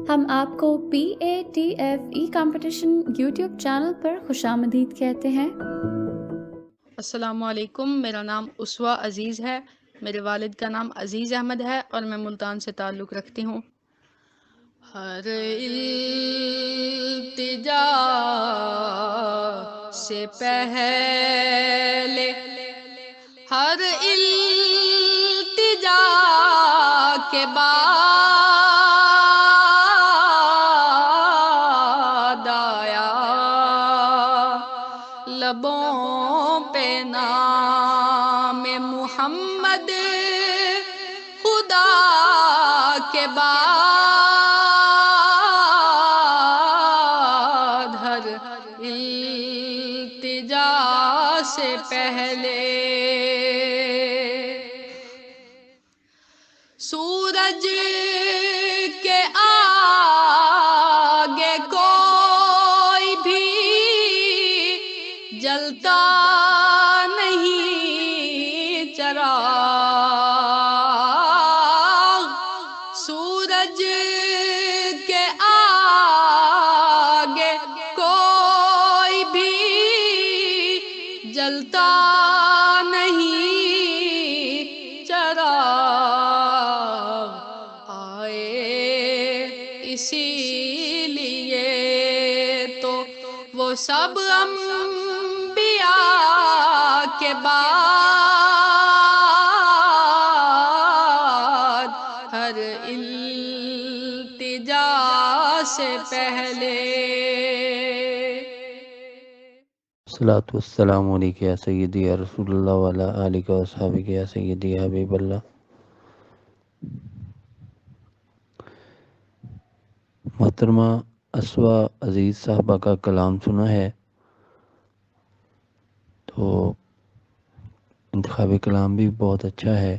ہم آپ کو PATFE کمپٹیشن یوٹیوب چینل پر خوش آمدید کہتے ہیں۔ السلام علیکم، میرا نام اسوا عزیز ہے، میرے والد کا نام عزیز احمد ہے اور میں ملتان سے تعلق رکھتی ہوں۔ ہر التجا سے پہلے، ہر التجا کے بعد آیا لبوں پہ نام محمد، خدا کے بعد ہر التجا سے پہلے سورج کے آگے کوئی بھی جلتا نہیں چراغ، سورج کے آگے کوئی بھی جلتا نہیں چراغ، آئے اسی لیے تو وہ سب انبیاء کے بعد ہر التجا سے پہلے۔ الصلاۃ والسلام علیک یا سیدی یا رسول اللہ وعلی آلک و اصحابک یا سیدی یا حبیب اللہ۔ محترمہ اسوا عزیز صاحبہ کا کلام سنا ہے، تو انتخاب کلام بھی بہت اچھا ہے،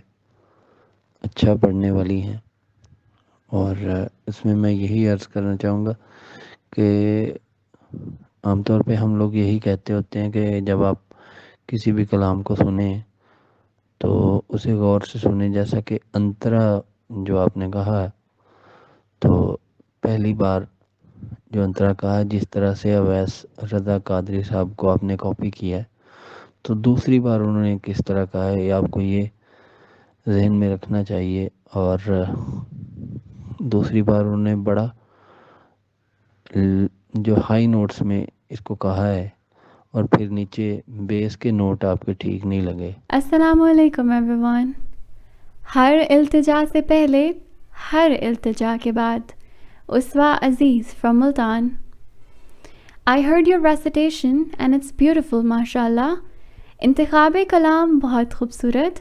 اچھا پڑھنے والی ہیں، اور اس میں میں یہی عرض کرنا چاہوں گا کہ عام طور پہ ہم لوگ یہی کہتے ہوتے ہیں کہ جب آپ کسی بھی کلام کو سنیں تو اسے غور سے سنیں، جیسا کہ انترا جو آپ نے کہا ہے، تو پہلی بار جو انترا کہا ہے جس طرح سے اویس رضا قادری صاحب کو آپ نے کاپی کیا ہے، تو دوسری بار انہوں نے کس طرح کہا ہے یہ آپ کو یہ ذہن میں رکھنا چاہیے، اور دوسری بار انہوں نے بڑا جو ہائی نوٹس میں اس کو کہا ہے، اور پھر نیچے بیس کے نوٹ آپ کے ٹھیک نہیں لگے۔ السلام علیکم ایوریون۔ ہر التجا سے پہلے، ہر التجا کے بعد، اسوا Aziz from Multan. I heard your recitation and it's beautiful ماشاءاللہ۔ انتخاب کلام بہت خوبصورت۔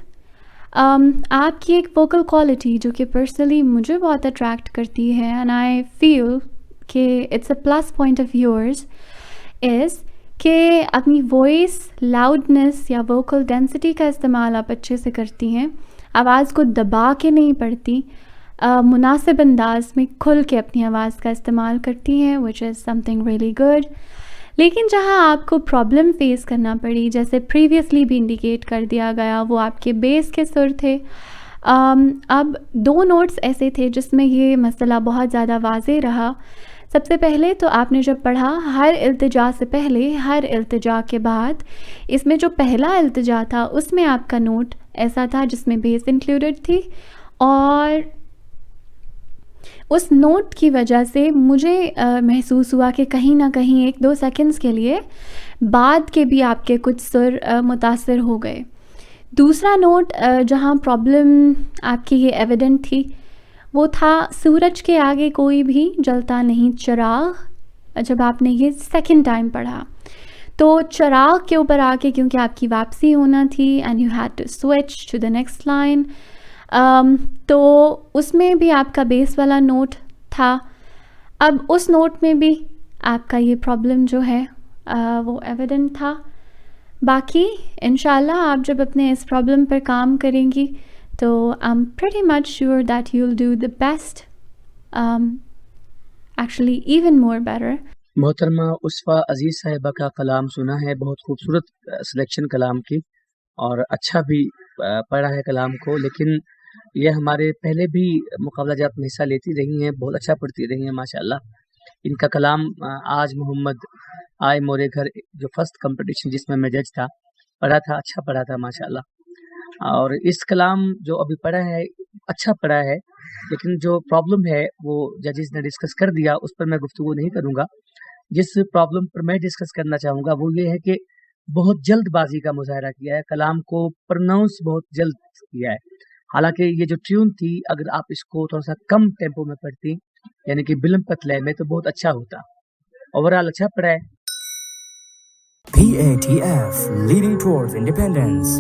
آپ کی ایک ووکل کوالٹی جو کہ پرسنلی مجھے بہت اٹریکٹ کرتی ہے and I feel کہ it's a plus point of yours is کہ اپنی وائس لاؤڈنس یا ووکل ڈینسٹی کا استعمال آپ اچھے سے کرتی ہیں، آواز کو دبا کے نہیں پڑھتی، مناسب انداز میں کھل کے اپنی آواز کا استعمال کرتی ہیں which is something really good۔ لیکن جہاں آپ کو پرابلم فیس کرنا پڑی، جیسے پریویسلی بھی انڈیکیٹ کر دیا گیا، وہ آپ کے بیس کے سر تھے۔ اب دو نوٹس ایسے تھے جس میں یہ مسئلہ بہت زیادہ واضح رہا۔ سب سے پہلے تو آپ نے جب پڑھا ہر التجا سے پہلے، ہر التجا کے بعد، اس میں جو پہلا التجا تھا اس میں آپ کا نوٹ ایسا تھا جس میں بیس انکلوڈڈ تھی، اور اس نوٹ کی وجہ سے مجھے محسوس ہوا کہ کہیں نہ کہیں 1-2 سیکنڈز کے لیے بعد کے بھی آپ کے کچھ سر متاثر ہو گئے۔ دوسرا نوٹ جہاں پرابلم آپ کی یہ ایویڈنٹ تھی وہ تھا سورج کے آگے کوئی بھی جلتا نہیں چراغ۔ جب آپ نے یہ سیکنڈ ٹائم پڑھا تو چراغ کے اوپر آ کے، کیونکہ آپ کی واپسی ہونا تھی and you had to switch to the next line, تو اس میں بھی آپ کا بیس والا نوٹ تھا۔ اب اس نوٹ میں بھی آپ کا یہ پرابلم جو ہے وہ ایویڈنٹ تھا۔ باقی انشاءاللہ آپ جب اپنے اس پرابلم پر کام کریں گی تو I'm pretty much sure that you'll do the best, actually even more better۔ محترمہ اسوا عزیز صاحبہ کا کلام سنا ہے، بہت خوبصورت سلیکشن کلام کی، اور اچھا بھی پڑھا ہے کلام کو، لیکن یہ ہمارے پہلے بھی مقابلہ جات میں حصہ لیتی رہی ہیں, بہت اچھا پڑھتی رہی ہیں ماشاءاللہ. ان کا کلام آج محمد آئے مورے گھر جو فرسٹ کمپٹیشن جس میں جج تھا, پڑھا تھا, اچھا پڑھا تھا ماشاءاللہ. اور اس کلام جو ابھی پڑھا ہے اچھا پڑھا ہے, لیکن جو پرابلم ہے وہ ججز نے ڈسکس کر دیا, اس پر میں گفتگو نہیں کروں گا. جس پرابلم پر میں ڈسکس کرنا چاہوں گا وہ یہ ہے کہ بہت جلد بازی کا مظاہرہ کیا ہے, کلام کو پرناؤنس بہت جلد کیا ہے. حالانکہ یہ جو ٹیون تھی اگر آپ اس کو تھوڑا سا کم ٹیمپو میں پڑھتی, یعنی کہ بلم پتلے میں, تو بہت اچھا ہوتا. اوورال اچھا پڑھا ہے. PATF, leading towards independence.